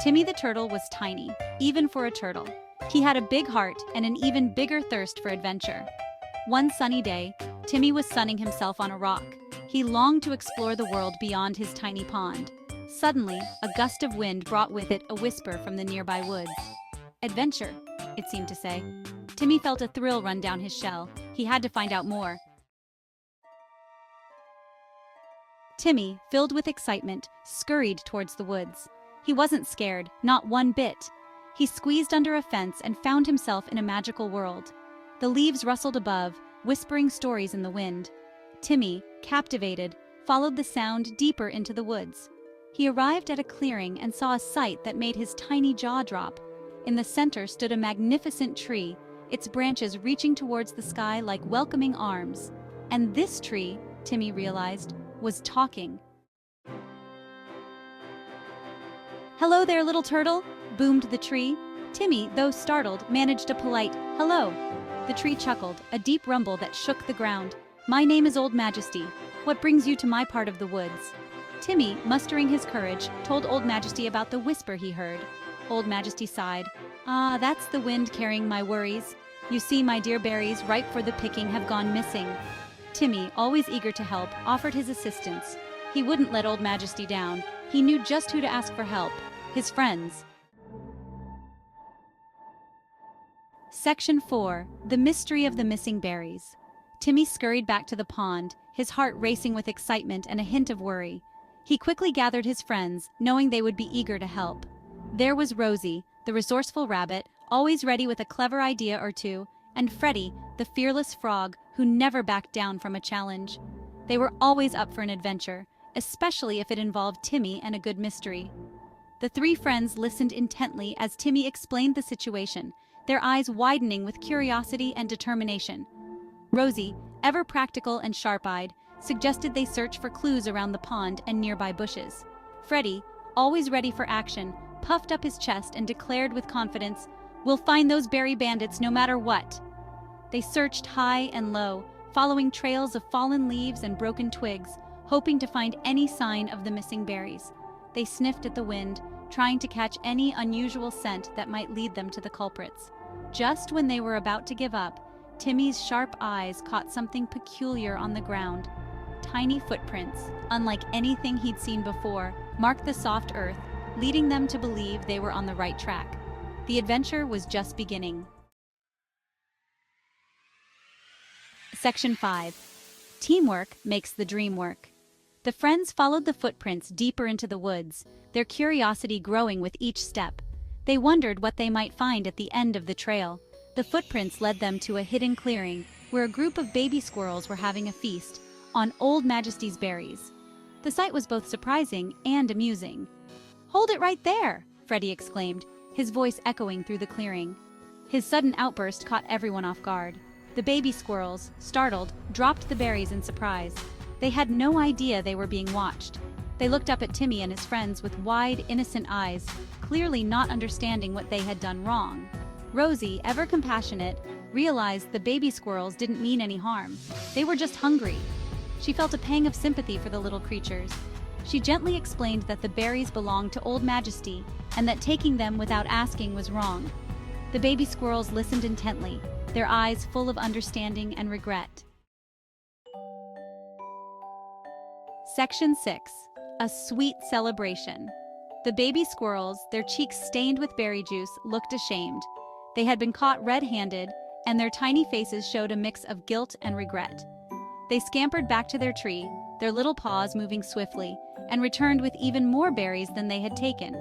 Timmy the turtle was tiny, even for a turtle. He had a big heart and an even bigger thirst for adventure. One sunny day, Timmy was sunning himself on a rock. He longed to explore the world beyond his tiny pond. Suddenly, a gust of wind brought with it a whisper from the nearby woods. Adventure, it seemed to say. Timmy felt a thrill run down his shell. He had to find out more. Timmy, filled with excitement, scurried towards the woods. He wasn't scared, not one bit. He squeezed under a fence and found himself in a magical world. The leaves rustled above, whispering stories in the wind. Timmy, captivated, followed the sound deeper into the woods. He arrived at a clearing and saw a sight that made his tiny jaw drop. In the center stood a magnificent tree, its branches reaching towards the sky like welcoming arms. And this tree, Timmy realized, was talking. "Hello there, little turtle," boomed the tree. Timmy, though startled, managed a polite "hello." The tree chuckled, a deep rumble that shook the ground. "My name is Old Majesty. What brings you to my part of the woods?" Timmy, mustering his courage, told Old Majesty about the whisper he heard. Old Majesty sighed. "Ah, that's the wind carrying my worries. You see, my dear berries, ripe for the picking, have gone missing." Timmy, always eager to help, offered his assistance. He wouldn't let Old Majesty down. He knew just who to ask for help: his friends. Section 4. The Mystery of the Missing Berries. Timmy scurried back to the pond, his heart racing with excitement and a hint of worry. He quickly gathered his friends, knowing they would be eager to help. There was Rosie, the resourceful rabbit, always ready with a clever idea or two, and Freddie, the fearless frog, who never backed down from a challenge. They were always up for an adventure, especially if it involved Timmy and a good mystery. The three friends listened intently as Timmy explained the situation, their eyes widening with curiosity and determination. Rosie, ever practical and sharp-eyed, suggested they search for clues around the pond and nearby bushes. Freddie, always ready for action, puffed up his chest and declared with confidence, "We'll find those berry bandits no matter what." They searched high and low, following trails of fallen leaves and broken twigs, hoping to find any sign of the missing berries. They sniffed at the wind, trying to catch any unusual scent that might lead them to the culprits. Just when they were about to give up, Timmy's sharp eyes caught something peculiar on the ground. Tiny footprints, unlike anything he'd seen before, marked the soft earth, leading them to believe they were on the right track. The adventure was just beginning. Section 5. Teamwork makes the dream work. The friends followed the footprints deeper into the woods, their curiosity growing with each step. They wondered what they might find at the end of the trail. The footprints led them to a hidden clearing where a group of baby squirrels were having a feast on Old Majesty's berries. The sight was both surprising and amusing. "Hold it right there!" Freddie exclaimed, his voice echoing through the clearing. His sudden outburst caught everyone off guard. The baby squirrels, startled, dropped the berries in surprise. They had no idea they were being watched. They looked up at Timmy and his friends with wide, innocent eyes, clearly not understanding what they had done wrong. Rosie, ever compassionate, realized the baby squirrels didn't mean any harm. They were just hungry. She felt a pang of sympathy for the little creatures. She gently explained that the berries belonged to Old Majesty and that taking them without asking was wrong. The baby squirrels listened intently, their eyes full of understanding and regret. Section 6. A Sweet Celebration. The baby squirrels, their cheeks stained with berry juice, looked ashamed. They had been caught red-handed, and their tiny faces showed a mix of guilt and regret. They scampered back to their tree, their little paws moving swiftly, and returned with even more berries than they had taken.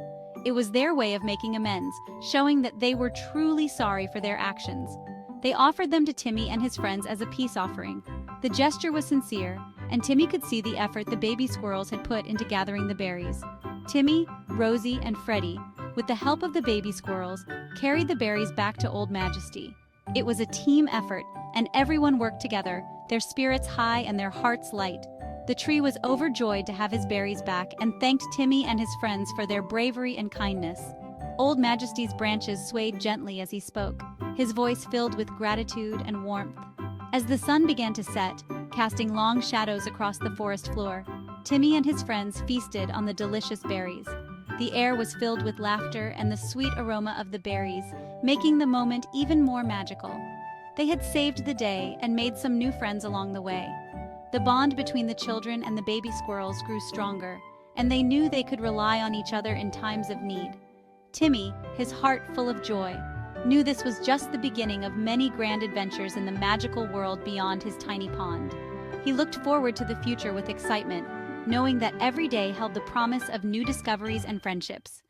It was their way of making amends, showing that they were truly sorry for their actions. They offered them to Timmy and his friends as a peace offering. The gesture was sincere, and Timmy could see the effort the baby squirrels had put into gathering the berries. Timmy, Rosie, and Freddie, with the help of the baby squirrels, carried the berries back to Old Majesty. It was a team effort, and everyone worked together, their spirits high and their hearts light. The tree was overjoyed to have his berries back and thanked Timmy and his friends for their bravery and kindness. Old Majesty's branches swayed gently as he spoke, his voice filled with gratitude and warmth. As the sun began to set, casting long shadows across the forest floor, Timmy and his friends feasted on the delicious berries. The air was filled with laughter and the sweet aroma of the berries, making the moment even more magical. They had saved the day and made some new friends along the way. The bond between the children and the baby squirrels grew stronger, and they knew they could rely on each other in times of need. Timmy, his heart full of joy, knew this was just the beginning of many grand adventures in the magical world beyond his tiny pond. He looked forward to the future with excitement, knowing that every day held the promise of new discoveries and friendships.